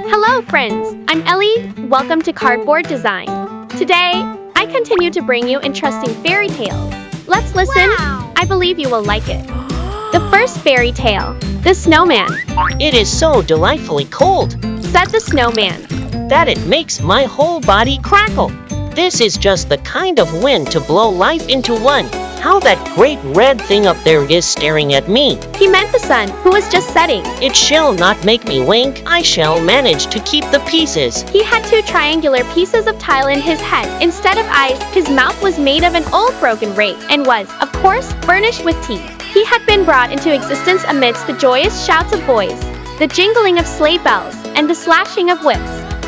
Hello friends, I'm Ellie, welcome to Cardboard Design. Today, I continue to bring you interesting fairy tales. Let's listen, I believe you will like it. The first fairy tale, The Snowman. It is so delightfully cold Said the snowman. that it makes my whole body crackle. This is just the kind of wind to blow life into one. How that great red thing up there is staring at me. He meant the sun, who was just setting. It shall not make me wink. I shall manage to keep the pieces. He had two triangular pieces of tile in his head. Instead of eyes, his mouth was made of an old broken rake and was, of course, furnished with teeth. He had been brought into existence amidst the joyous shouts of boys, the jingling of sleigh bells, and the slashing of whips.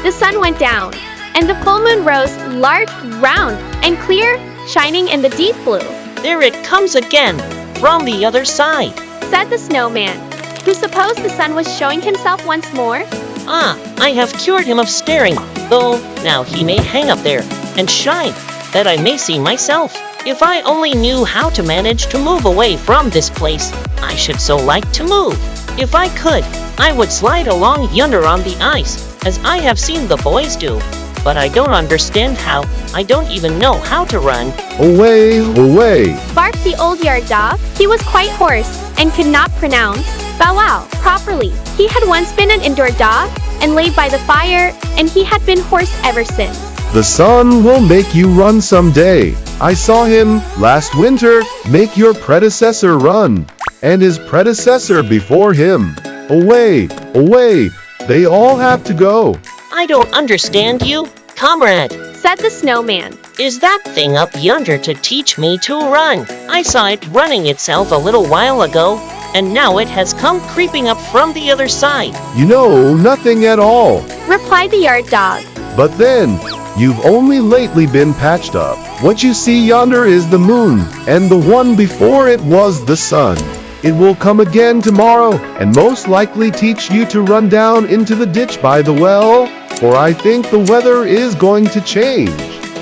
The sun went down, and the full moon rose, large, round, and clear, shining in the deep blue. There it comes again, from the other side. Said the snowman, who supposed the sun was showing himself once more. Ah, I have cured him of staring, though now he may hang up there and shine, that I may see myself. If I only knew how to manage to move away from this place, I should so like to move. If I could, I would slide along yonder on the ice, as I have seen the boys do. But I don't understand how. I don't even know how to run. Away, away! Barked the old yard dog. He was quite hoarse, and could not pronounce bow wow properly. He had once been an indoor dog, and laid by the fire, and he had been hoarse ever since. The sun will make you run someday. I saw him, last winter, make your predecessor run, and his predecessor before him. Away, away! They all have to go. I don't understand you, comrade. Said the snowman. Is that thing up yonder to teach me to run? I saw it running itself a little while ago, and now it has come creeping up from the other side. You know nothing at all. Replied the yard dog. But then, you've only lately been patched up. What you see yonder is the moon, and the one before it was the sun. It will come again tomorrow, and most likely teach you to run down into the ditch by the well, for I think the weather is going to change.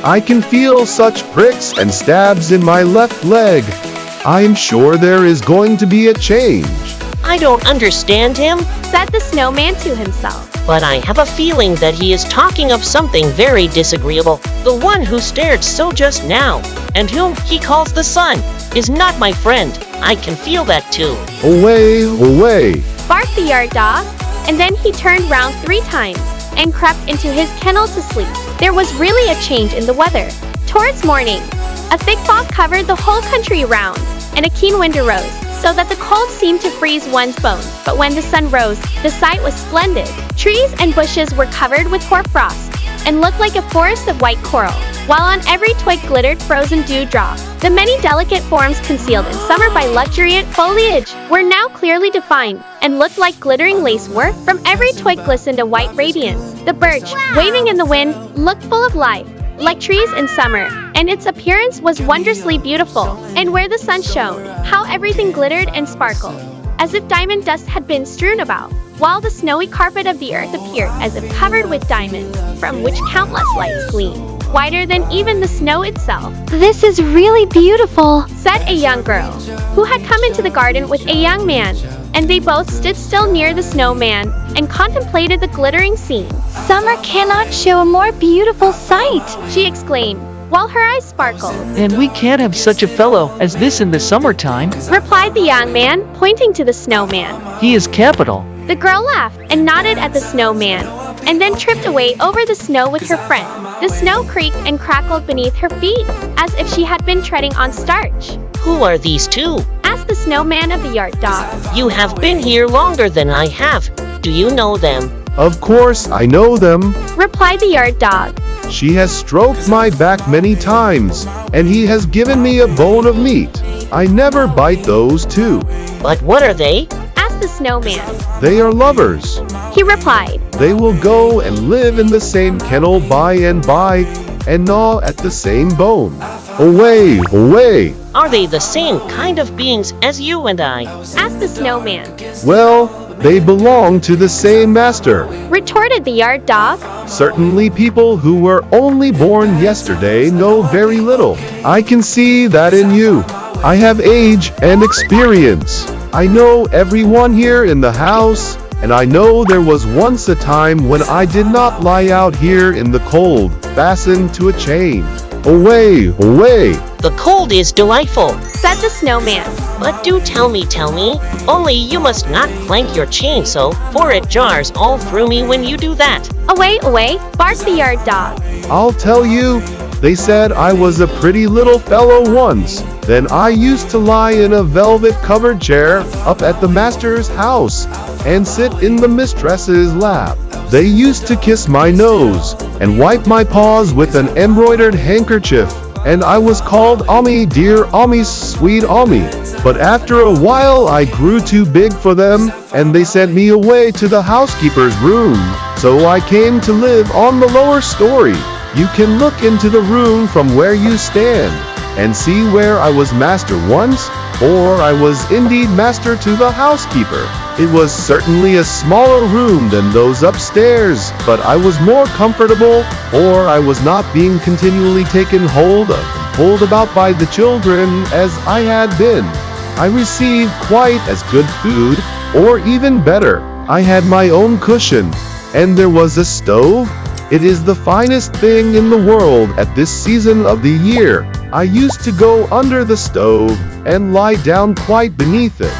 I can feel such pricks and stabs in my left leg. I am sure there is going to be a change. I don't understand him, Said the snowman to himself. but I have a feeling that he is talking of something very disagreeable. The one who stared so just now, and whom he calls the sun, is not my friend. I can feel that too. Away, away! Barked the yard dog, and then he turned round 3 times, and crept into his kennel to sleep. There was really a change in the weather. Towards morning, a thick fog covered the whole country round, and a keen wind arose, so that the cold seemed to freeze one's bones. But when the sun rose, the sight was splendid. Trees and bushes were covered with hoarfrost, and looked like a forest of white coral, while on every twig glittered frozen dewdrops. The many delicate forms concealed in summer by luxuriant foliage were now clearly defined, and looked like glittering lace work. From every twig glistened a white radiance. The birch, waving in the wind, looked full of life, like trees in summer, and its appearance was wondrously beautiful. And where the sun shone, how everything glittered and sparkled, as if diamond dust had been strewn about, while the snowy carpet of the earth appeared as if covered with diamonds, from which countless lights gleamed, whiter than even the snow itself. This is really beautiful, Said a young girl, who had come into the garden with a young man, and they both stood still near the snowman, and contemplated the glittering scene. Summer cannot show a more beautiful sight. She exclaimed, while her eyes sparkled. And we can't have such a fellow as this in the summertime. Replied the young man, pointing to the snowman. He is capital. The girl laughed and nodded at the snowman, and then tripped away over the snow with her friend. The snow creaked and crackled beneath her feet, as if she had been treading on starch. Who are these two? Asked the snowman of the yard dog. You have been here longer than I have. Do you know them? Of course, I know them. Replied the yard dog. She has stroked my back many times, and he has given me a bone of meat. I never bite those two. But what are they? Asked the snowman. They are lovers. He replied. They will go and live in the same kennel by and by, and gnaw at the same bone. Away, away! Are they the same kind of beings as you and I? Asked the snowman. Well, they belong to the same master. Retorted the yard dog. Certainly people who were only born yesterday know very little. I can see that in you. I have age and experience. I know everyone here in the house, And I know there was once a time when I did not lie out here in the cold, fastened to a chain. Away, away. The cold is delightful. said the snowman. But do tell me. Only you must not clank your chain so, for it jars all through me when you do that. Away, away, barked the yard dog. I'll tell you, they said I was a pretty little fellow once. Then I used to lie in a velvet-covered chair up at the master's house and sit in the mistress's lap. They used to kiss my nose and wipe my paws with an embroidered handkerchief, and I was called Ami, dear Ami, sweet Ami. But after a while I grew too big for them, and they sent me away to the housekeeper's room. So I came to live on the lower story. You can look into the room from where you stand, and see where I was master once, or I was indeed master to the housekeeper. It was certainly a smaller room than those upstairs, but I was more comfortable, or I was not being continually taken hold of and pulled about by the children as I had been. I received quite as good food, or even better. I had my own cushion, and there was a stove. It is the finest thing in the world at this season of the year. I used to go under the stove and lie down quite beneath it.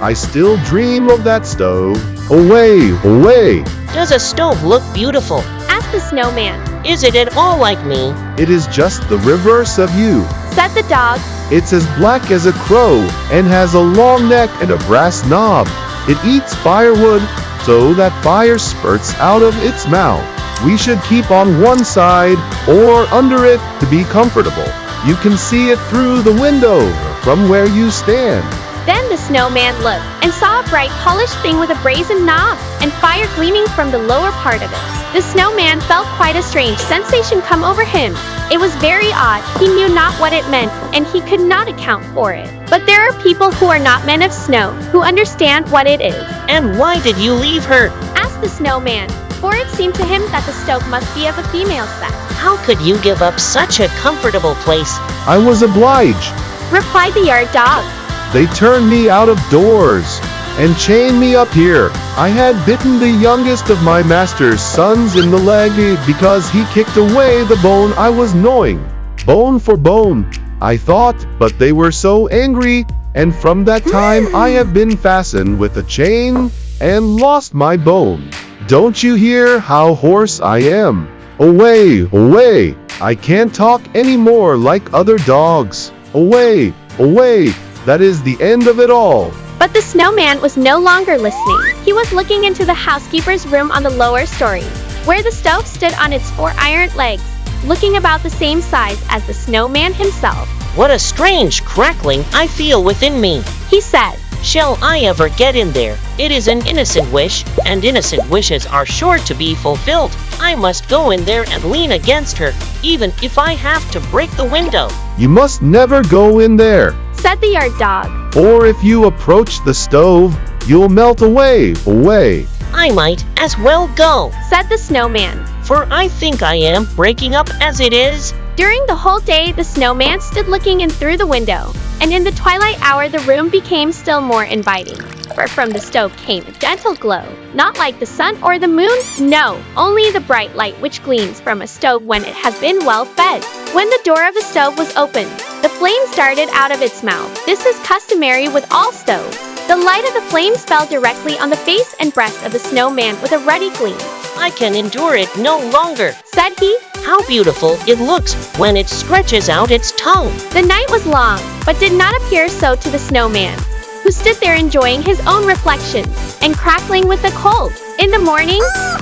I still dream of that stove. Away, away. Does a stove look beautiful? asked the snowman. Is it at all like me? It is just the reverse of you. Said the dog. It's as black as a crow and has a long neck and a brass knob. It eats firewood, so that fire spurts out of its mouth. We should keep on one side or under it to be comfortable. You can see it through the window from where you stand. Then the snowman looked and saw a bright polished thing with a brazen knob and fire gleaming from the lower part of it. The snowman felt quite a strange sensation come over him. It was very odd. He knew not what it meant, and he could not account for it. But there are people who are not men of snow who understand what it is. And why did you leave her? Asked the snowman, for it seemed to him that the stove must be of a female sex. How could you give up such a comfortable place? I was obliged. Replied the yard dog. They turned me out of doors and chained me up here. I had bitten the youngest of my master's sons in the leg because he kicked away the bone I was gnawing. Bone for bone, I thought, but they were so angry, and from that time I have been fastened with a chain and lost my bone. Don't you hear how hoarse I am? Away, away. I can't talk anymore like other dogs. Away, away. That is the end of it all. But the snowman was no longer listening. He was looking into the housekeeper's room on the lower story, where the stove stood on its 4 iron legs, looking about the same size as the snowman himself. What a strange crackling I feel within me. He said, Shall I ever get in there? It is an innocent wish, and innocent wishes are sure to be fulfilled. I must go in there and lean against her, even if I have to break the window. You must never go in there. said the yard dog. Or if you approach the stove, you'll melt away, away. I might as well go, said the snowman. for I think I am breaking up as it is. During the whole day, the snowman stood looking in through the window, and in the twilight hour the room became still more inviting. For from the stove came a gentle glow, not like the sun or the moon, no, only the bright light which gleams from a stove when it has been well fed. When the door of the stove was opened, the flames darted out of its mouth. This is customary with all stoves. The light of the flames fell directly on the face and breast of the snowman with a ruddy gleam. I can endure it no longer, Said he. How beautiful it looks when it stretches out its tongue. The night was long, but did not appear so to the snowman, who stood there enjoying his own reflection and crackling with the cold. In the morning,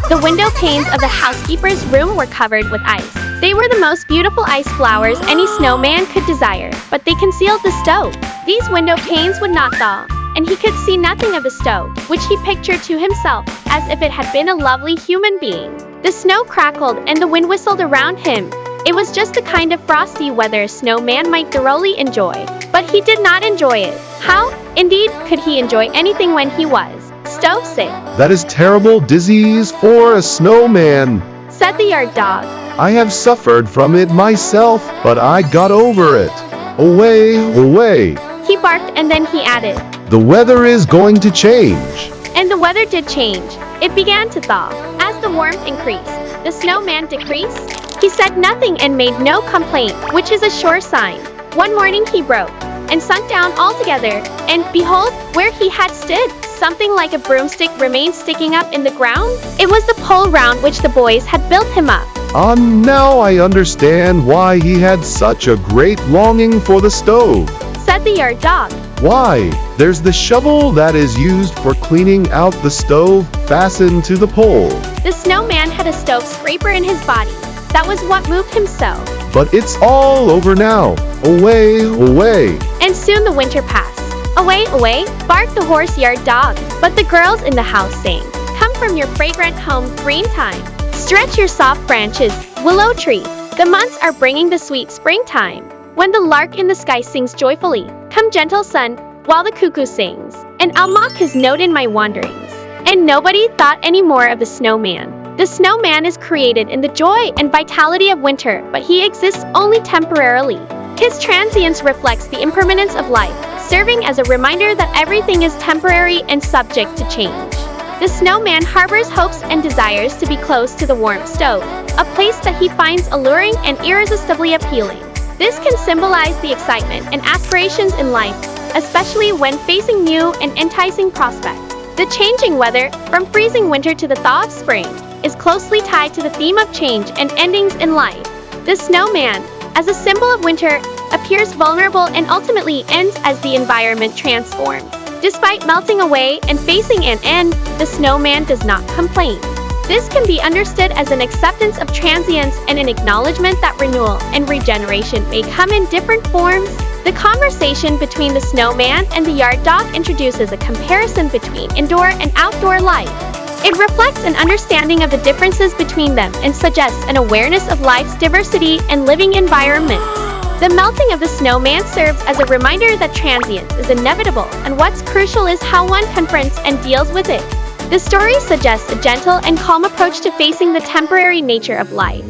the window panes of the housekeeper's room were covered with ice. They were the most beautiful ice flowers any snowman could desire, but they concealed the stove. These window panes would not thaw, and he could see nothing of the stove, which he pictured to himself as if it had been a lovely human being. The snow crackled and the wind whistled around him. It was just the kind of frosty weather a snowman might thoroughly enjoy, but he did not enjoy it. How, indeed, could he enjoy anything when he was stove sick? That is terrible disease for a snowman. Said the yard dog. I have suffered from it myself, but I got over it. Away, away. He barked and then he added, The weather is going to change. And the weather did change. It began to thaw. As the warmth increased, the snowman decreased. He said nothing and made no complaint, which is a sure sign. One morning he broke and sunk down altogether, and behold, where he had stood, something like a broomstick remained sticking up in the ground. It was the pole round which the boys had built him up. Now I understand why he had such a great longing for the stove. Said the yard dog. Why, there's the shovel that is used for cleaning out the stove fastened to the pole. The snowman had a stove scraper in his body. That was what moved him so. But it's all over now. Away, away. And soon the winter passed. Away, away, barked the horse yard dog. But the girls in the house sang, come from your fragrant home, green time. Stretch your soft branches, willow tree. The months are bringing the sweet springtime. When the lark in the sky sings joyfully, come gentle sun, while the cuckoo sings. And I'll mock his note in my wanderings. And nobody thought any more of the snowman. The snowman is created in the joy and vitality of winter, but he exists only temporarily. His transience reflects the impermanence of life, serving as a reminder that everything is temporary and subject to change. The snowman harbors hopes and desires to be close to the warm stove, a place that he finds alluring and irresistibly appealing. This can symbolize the excitement and aspirations in life, especially when facing new and enticing prospects. The changing weather, from freezing winter to the thaw of spring, is closely tied to the theme of change and endings in life. The snowman, as a symbol of winter, appears vulnerable and ultimately ends as the environment transforms. Despite melting away and facing an end, the snowman does not complain. This can be understood as an acceptance of transience and an acknowledgement that renewal and regeneration may come in different forms. The conversation between the snowman and the yard dog introduces a comparison between indoor and outdoor life. It reflects an understanding of the differences between them and suggests an awareness of life's diversity and living environments. The melting of the snowman serves as a reminder that transience is inevitable, and what's crucial is how one confronts and deals with it. The story suggests a gentle and calm approach to facing the temporary nature of life.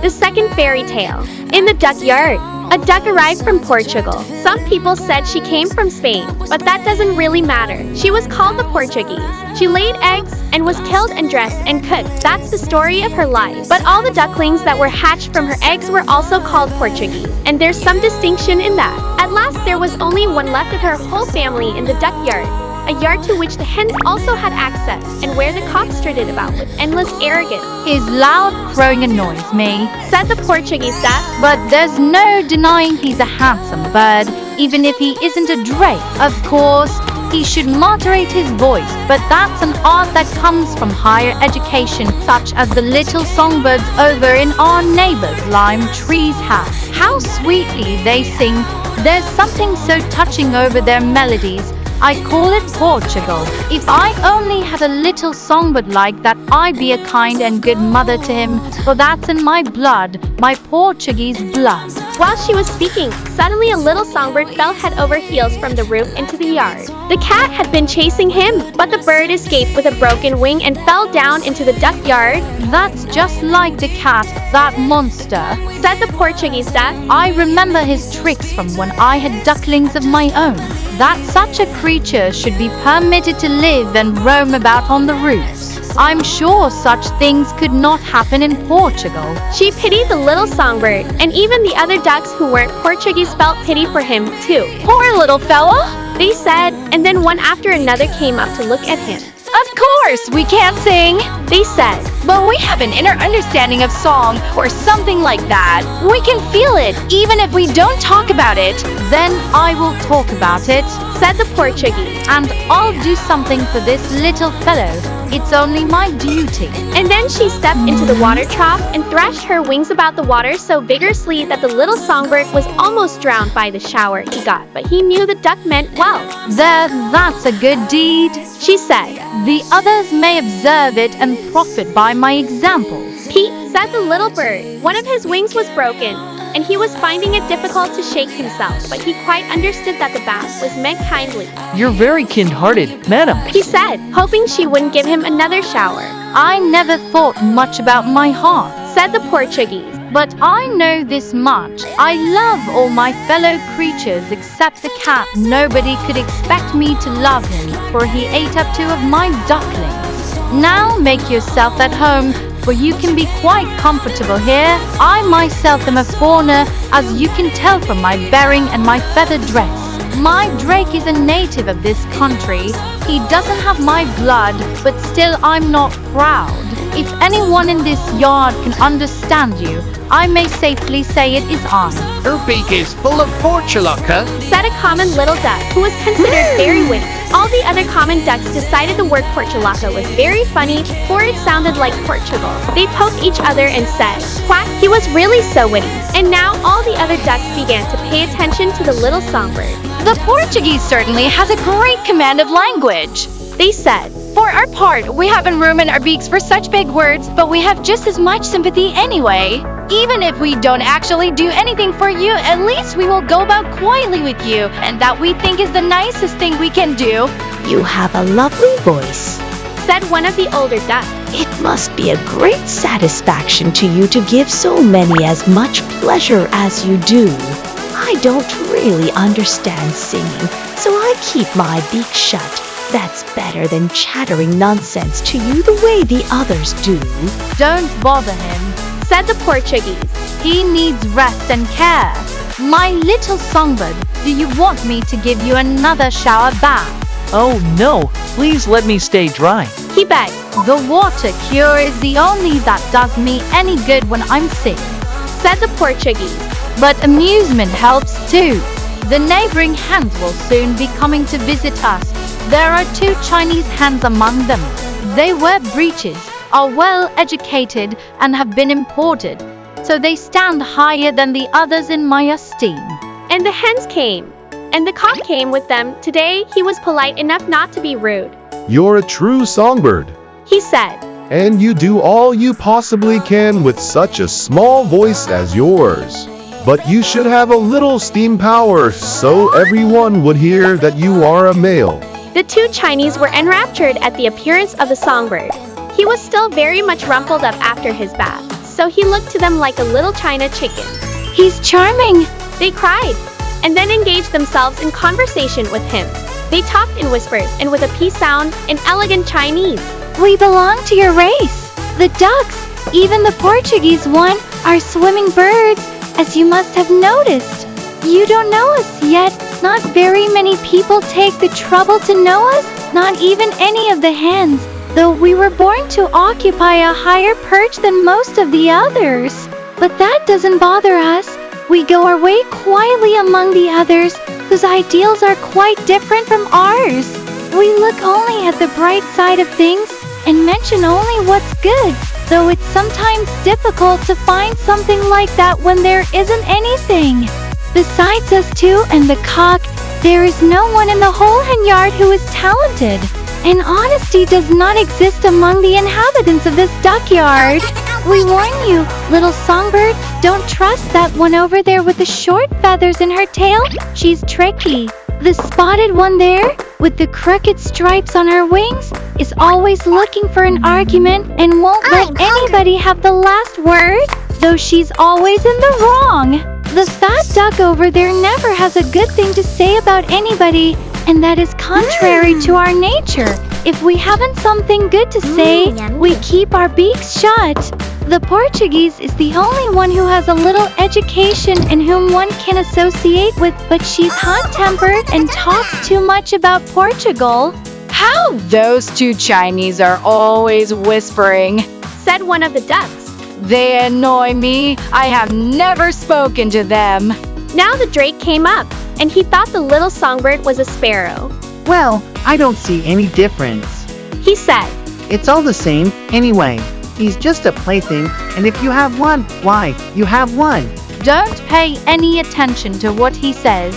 The second fairy tale. In the duck yard, a duck arrived from Portugal. Some people said she came from Spain, but that doesn't really matter. She was called the Portuguese. She laid eggs and was killed and dressed and cooked. That's the story of her life. But all the ducklings that were hatched from her eggs were also called Portuguese, and there's some distinction in that. At last there was only one left of her whole family in the duck yard, a yard to which the hens also had access, and where the cock strutted about with endless arrogance. His loud crowing annoys me, Said the Portuguese duck. but there's no denying he's a handsome bird, even if he isn't a drake. Of course, he should moderate his voice, but that's an art that comes from higher education, such as the little songbirds over in our neighbor's lime tree's house. How sweetly they sing. There's something so touching over their melodies. I call it Portugal. If I only had a little songbird like that, I'd be a kind and good mother to him, for that's in my blood, my Portuguese blood. While she was speaking, suddenly a little songbird fell head over heels from the roof into the yard. The cat had been chasing him, but the bird escaped with a broken wing and fell down into the duck yard. That's just like the cat, that monster. Said the Portuguese duck. I remember his tricks from when I had ducklings of my own. That such a creature should be permitted to live and roam about on the roofs. I'm sure such things could not happen in Portugal. She pitied the little songbird, and even the other ducks who weren't Portuguese felt pity for him too. Poor little fella! They said, and then one after another came up to look at him. Of course, we can't sing, They said, but we have an inner understanding of song or something like that. We can feel it, even if we don't talk about it. Then I will talk about it, said the Portuguese. and I'll do something for this little fellow. It's only my duty. And then she stepped into the water trough and thrashed her wings about the water so vigorously that the little songbird was almost drowned by the shower he got, but he knew the duck meant well. There, that's a good deed. She said, The others may observe it and profit by my example. Pete, said the little bird. One of his wings was broken, and he was finding it difficult to shake himself, but he quite understood that the bath was meant kindly. You're very kind-hearted, madam. He said, hoping she wouldn't give him another shower. I never thought much about my heart. Said the Portuguese. But I know this much. I love all my fellow creatures except the cat. Nobody could expect me to love him, for he ate up 2 of my ducklings. Now make yourself at home, for you can be quite comfortable here. I myself am a foreigner, as you can tell from my bearing and my feathered dress. My Drake is a native of this country. He doesn't have my blood, but still I'm not proud. If anyone in this yard can understand you, I may safely say it is I. Her beak is full of portulaca, said a common little duck who was considered very witty. All the other common ducks decided the word portulaca was very funny, for it sounded like Portugal. They poked each other and said, "Quack, he was really so witty." And now all the other ducks began to pay attention to the little songbird. The Portuguese certainly has a great command of language, they said. For our part, we haven't room in our beaks for such big words, but we have just as much sympathy anyway. Even if we don't actually do anything for you, at least we will go about quietly with you, and that we think is the nicest thing we can do. You have a lovely voice. Said one of the older ducks. It must be a great satisfaction to you to give so many as much pleasure as you do. I don't really understand singing, so I keep my beak shut. That's better than chattering nonsense to you the way the others do. Don't bother him, said the Portuguese. He needs rest and care. My little songbird, do you want me to give you another shower bath? Oh no, please let me stay dry. He begged. The water cure is the only that does me any good when I'm sick, said the Portuguese. But amusement helps too. The neighboring hens will soon be coming to visit us. There are 2 Chinese hens among them. They wear breeches, are well educated, and have been imported, so they stand higher than the others in my esteem. And the hens came, and the cock came with them. Today he was polite enough not to be rude. You're a true songbird, he said. and you do all you possibly can with such a small voice as yours. But you should have a little steam power so everyone would hear that you are a male. The 2 Chinese were enraptured at the appearance of the songbird. He was still very much rumpled up after his bath, so he looked to them like a little china chicken. He's charming, they cried, and then engaged themselves in conversation with him. They talked in whispers and with a peace sound in elegant Chinese. We belong to your race. The ducks, even the Portuguese one, are swimming birds, as you must have noticed. You don't know us yet. Not very many people take the trouble to know us, not even any of the hens, though we were born to occupy a higher perch than most of the others. But that doesn't bother us. We go our way quietly among the others, whose ideals are quite different from ours. We look only at the bright side of things and mention only what's good, though it's sometimes difficult to find something like that when there isn't anything. Besides us 2 and the cock, there is no one in the whole hen yard who is talented, and honesty does not exist among the inhabitants of this duck yard. We warn you, little songbird, don't trust that one over there with the short feathers in her tail. She's tricky. The spotted one there, with the crooked stripes on her wings, is always looking for an argument and won't let anybody have the last word, though she's always in the wrong. The fat duck over there never has a good thing to say about anybody, and that is contrary to our nature. If we haven't something good to say, we keep our beaks shut. The Portuguese is the only one who has a little education and whom one can associate with, but she's hot-tempered and talks too much about Portugal. How those 2 Chinese are always whispering, said one of the ducks. They annoy me. I have never spoken to them. Now the drake came up, and he thought the little songbird was a sparrow. Well, I don't see any difference. He said, It's all the same, anyway. He's just a plaything, and if you have one, why, you have one. Don't pay any attention to what he says.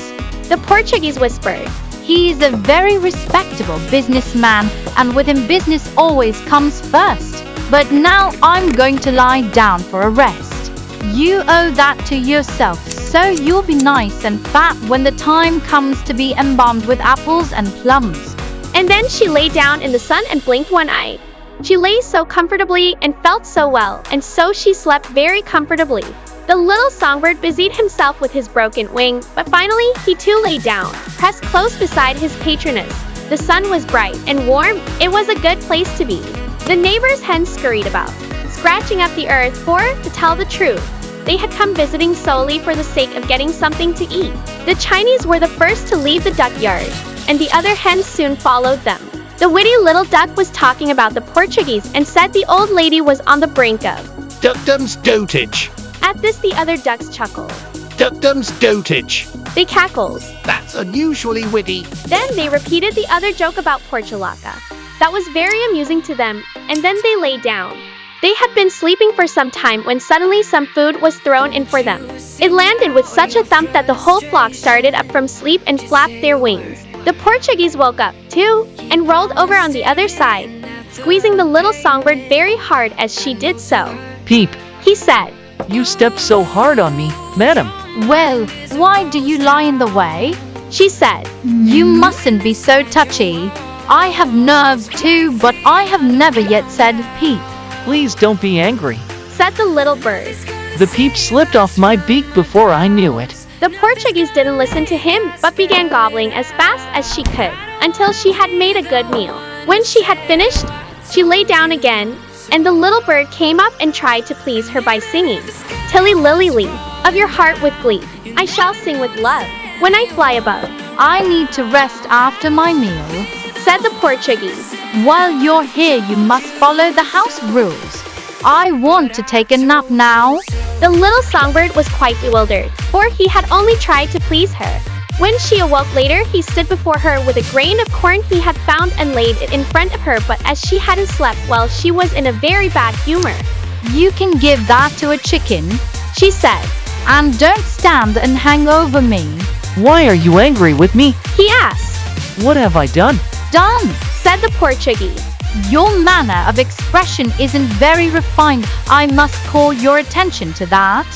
the Portuguese whispered. He is a very respectable businessman, and with him business always comes first. But now I'm going to lie down for a rest. You owe that to yourself, so you'll be nice and fat when the time comes to be embalmed with apples and plums. And then she lay down in the sun and blinked one eye. She lay so comfortably and felt so well, and so she slept very comfortably. The little songbird busied himself with his broken wing, but finally he too lay down, pressed close beside his patroness. The sun was bright and warm. It was a good place to be. The neighbors' hens scurried about, scratching up the earth, for, to tell the truth, they had come visiting solely for the sake of getting something to eat. The Chinese were the first to leave the duck yard, and the other hens soon followed them. The witty little duck was talking about the Portuguese and said the old lady was on the brink of Duckdom's dotage. At this the other ducks chuckled. Duckdom's dotage. They cackled. That's unusually witty. Then they repeated the other joke about Portulaca. That was very amusing to them, and then they lay down. They had been sleeping for some time when suddenly some food was thrown in for them. It landed with such a thump that the whole flock started up from sleep and flapped their wings. The Portuguese woke up, too, and rolled over on the other side, squeezing the little songbird very hard as she did so. Peep, He said, you stepped so hard on me, madam. Well, why do you lie in the way? She said, You mustn't be so touchy. I have nerves too, but I have never yet said peep. Please don't be angry. said the little bird. The peep slipped off my beak before I knew it. The Portuguese didn't listen to him, but began gobbling as fast as she could, until she had made a good meal. When she had finished, she lay down again, and the little bird came up and tried to please her by singing, Tilly lily lee, of your heart with glee, I shall sing with love, when I fly above, I need to rest after my meal. said the Portuguese. While you're here, you must follow the house rules. I want to take a nap now. The little songbird was quite bewildered, for he had only tried to please her. When she awoke later, he stood before her with a grain of corn he had found and laid it in front of her, but as she hadn't slept well, she was in a very bad humor. You can give that to a chicken. She said, And don't stand and hang over me. Why are you angry with me? he asked. What have I done? Done. Said the Portuguese. Your manner of expression isn't very refined. I must call your attention to that.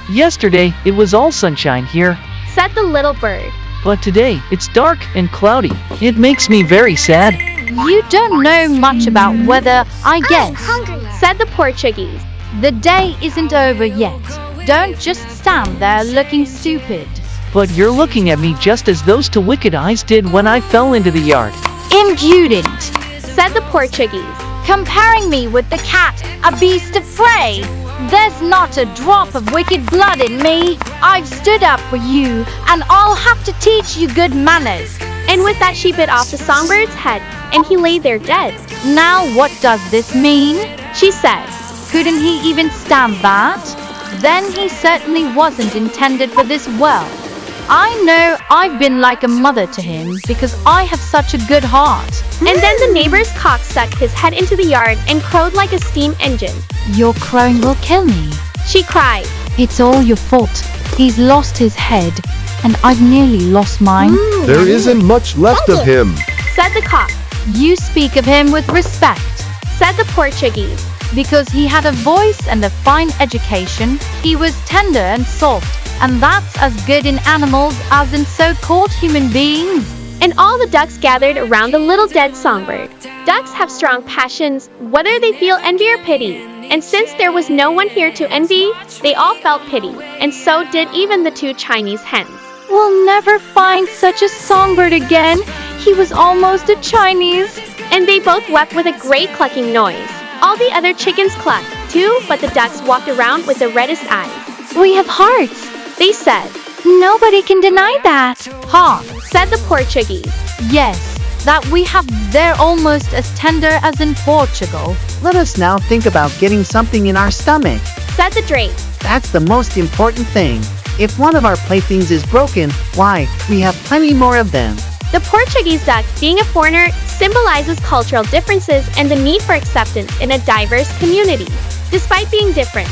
Yesterday, it was all sunshine here. Said the little bird. But today, it's dark and cloudy. It makes me very sad. You don't know much about weather, I guess. Said the Portuguese. The day isn't over yet. Don't just stand there looking stupid. But you're looking at me just as those two wicked eyes did when I fell into the yard. Impudent. Said the Portuguese. Comparing me with the cat, a beast of prey. There's not a drop of wicked blood in me. I've stood up for you, and I'll have to teach you good manners. And with that she bit off the songbird's head, and he lay there dead. Now what does this mean? She said, Couldn't he even stand that? Then he certainly wasn't intended for this world. I know I've been like a mother to him because I have such a good heart. And then the neighbor's cock stuck his head into the yard and crowed like a steam engine. Your crowing will kill me. She cried. It's all your fault. He's lost his head, and I've nearly lost mine. There isn't much left of him. Said the cock. You speak of him with respect. Said the Portuguese. Because he had a voice and a fine education, he was tender and soft, and that's as good in animals as in so-called human beings. And all the ducks gathered around the little dead songbird. Ducks have strong passions, whether they feel envy or pity. And since there was no one here to envy, they all felt pity, and so did even the two Chinese hens. We'll never find such a songbird again. He was almost a Chinese. And they both wept with a great clucking noise. All the other chickens clucked, too, but the ducks walked around with the reddest eyes. We have hearts, They said, nobody can deny that. "Ha," said the Portuguese. Yes, that we have. They're almost as tender as in Portugal. Let us now think about getting something in our stomach. Said the drake. That's the most important thing. If one of our playthings is broken, why, we have plenty more of them. The Portuguese duck, being a foreigner, symbolizes cultural differences and the need for acceptance in a diverse community. Despite being different,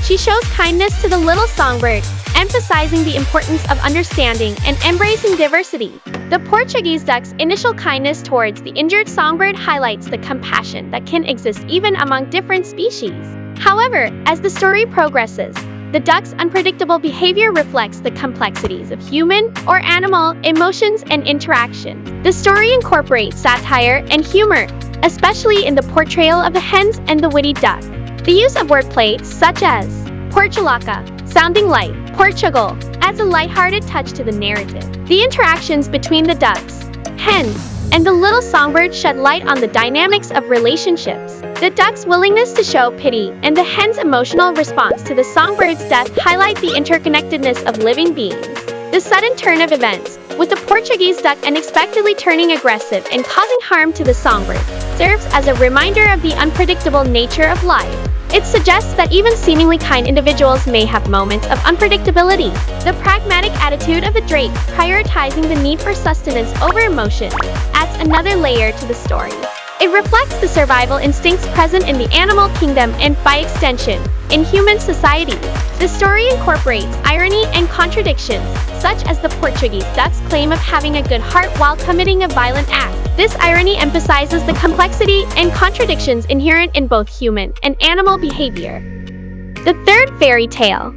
she shows kindness to the little songbird, emphasizing the importance of understanding and embracing diversity. The Portuguese duck's initial kindness towards the injured songbird highlights the compassion that can exist even among different species. However, as the story progresses, the duck's unpredictable behavior reflects the complexities of human or animal emotions and interaction. The story incorporates satire and humor, especially in the portrayal of the hens and the witty duck. The use of wordplay such as Portulaca, sounding like Portugal, adds a lighthearted touch to the narrative. The interactions between the ducks, hens, and the little songbird shed light on the dynamics of relationships. The duck's willingness to show pity and the hen's emotional response to the songbird's death highlight the interconnectedness of living beings. The sudden turn of events, with the Portuguese duck unexpectedly turning aggressive and causing harm to the songbird, serves as a reminder of the unpredictable nature of life. It suggests that even seemingly kind individuals may have moments of unpredictability. The pragmatic attitude of the drake, prioritizing the need for sustenance over emotion, adds another layer to the story. It reflects the survival instincts present in the animal kingdom and, by extension, in human society. The story incorporates irony and contradictions, such as the Portuguese duck's claim of having a good heart while committing a violent act. This irony emphasizes the complexity and contradictions inherent in both human and animal behavior. The third fairy tale,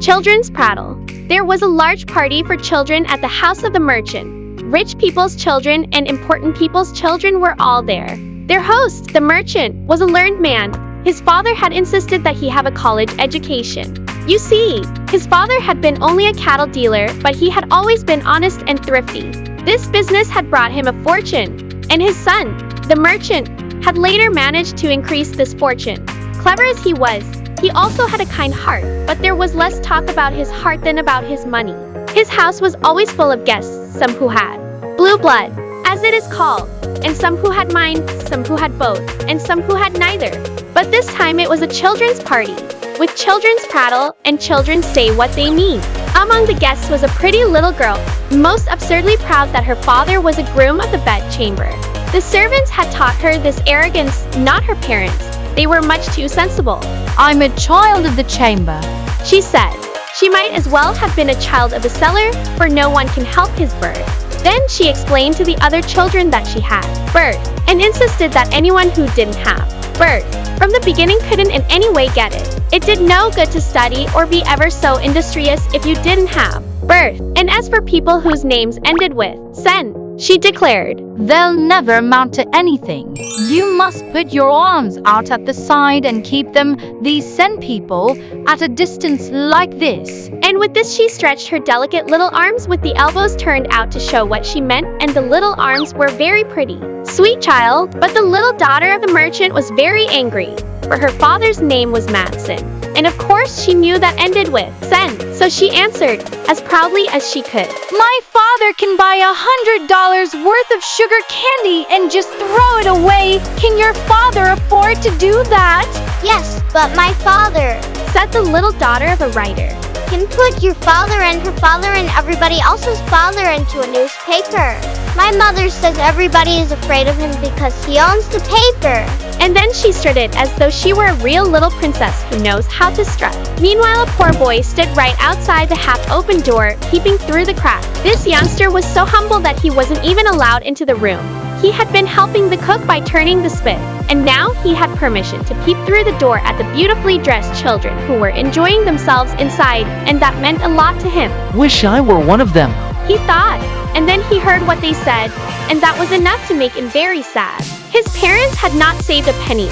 Children's Prattle. There was a large party for children at the house of the merchant. Rich people's children and important people's children were all there. Their host, the merchant, was a learned man. His father had insisted that he have a college education. You see, his father had been only a cattle dealer, but he had always been honest and thrifty. This business had brought him a fortune, and his son, the merchant, had later managed to increase this fortune. Clever as he was, he also had a kind heart, but there was less talk about his heart than about his money. His house was always full of guests, some who had blue blood, as it is called, and some who had mind, some who had both, and some who had neither. But this time it was a children's party, with children's prattle and children say what they mean. Among the guests was a pretty little girl, most absurdly proud that her father was a groom of the bedchamber. The servants had taught her this arrogance, not her parents. They were much too sensible. I'm a child of the chamber, she said. She might as well have been a child of the cellar, for no one can help his birth. Then she explained to the other children that she had birth, and insisted that anyone who didn't have birth from the beginning couldn't in any way get it. It did no good to study or be ever so industrious if you didn't have birth. And as for people whose names ended with sen, she declared, they'll never amount to anything. You must put your arms out at the side and keep them, these sen people, at a distance like this. And with this she stretched her delicate little arms with the elbows turned out to show what she meant, and the little arms were very pretty. Sweet child, but the little daughter of the merchant was very angry, for her father's name was Matson. And of course she knew that ended with sen, so she answered, as proudly as she could, my father can buy $100 worth of sugar candy and just throw it away. Can your father afford to do that? Yes, but my father, said the little daughter of a writer, can put your father and her father and everybody else's father into a newspaper. My mother says everybody is afraid of him because he owns the paper. And then she strutted as though she were a real little princess who knows how to strut. Meanwhile, a poor boy stood right outside the half-open door, peeping through the crack. This youngster was so humble that he wasn't even allowed into the room. He had been helping the cook by turning the spit, and now he had permission to peep through the door at the beautifully dressed children who were enjoying themselves inside, and that meant a lot to him. Wish I were one of them, he thought, and then he heard what they said, and that was enough to make him very sad. His parents had not saved a penny.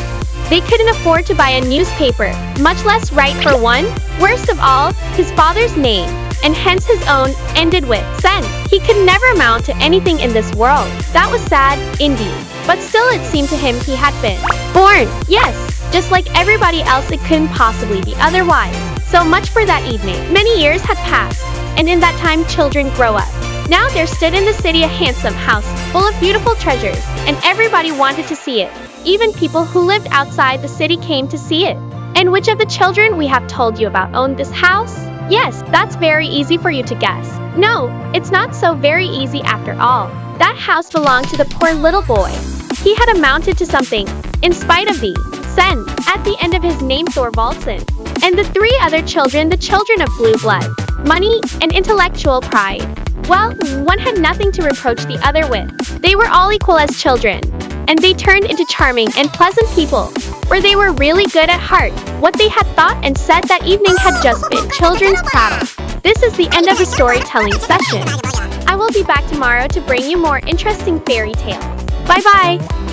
They couldn't afford to buy a newspaper, much less write for one. Worst of all, his father's name, and hence his own, ended with sen. He could never amount to anything in this world. That was sad, indeed. But still it seemed to him he had been born. Yes, just like everybody else, it couldn't possibly be otherwise. So much for that evening. Many years had passed, and in that time children grow up. Now there stood in the city a handsome house, full of beautiful treasures, and everybody wanted to see it. Even people who lived outside the city came to see it. And which of the children we have told you about owned this house? Yes, that's very easy for you to guess. No, it's not so very easy after all. That house belonged to the poor little boy. He had amounted to something, in spite of the sen at the end of his name, Thorvaldsen. And the three other children, the children of blue blood, money, and intellectual pride. Well, one had nothing to reproach the other with. They were all equal as children, and they turned into charming and pleasant people, for they were really good at heart. What they had thought and said that evening had just been children's prattle. This is the end of the storytelling session. I will be back tomorrow to bring you more interesting fairy tales. Bye-bye!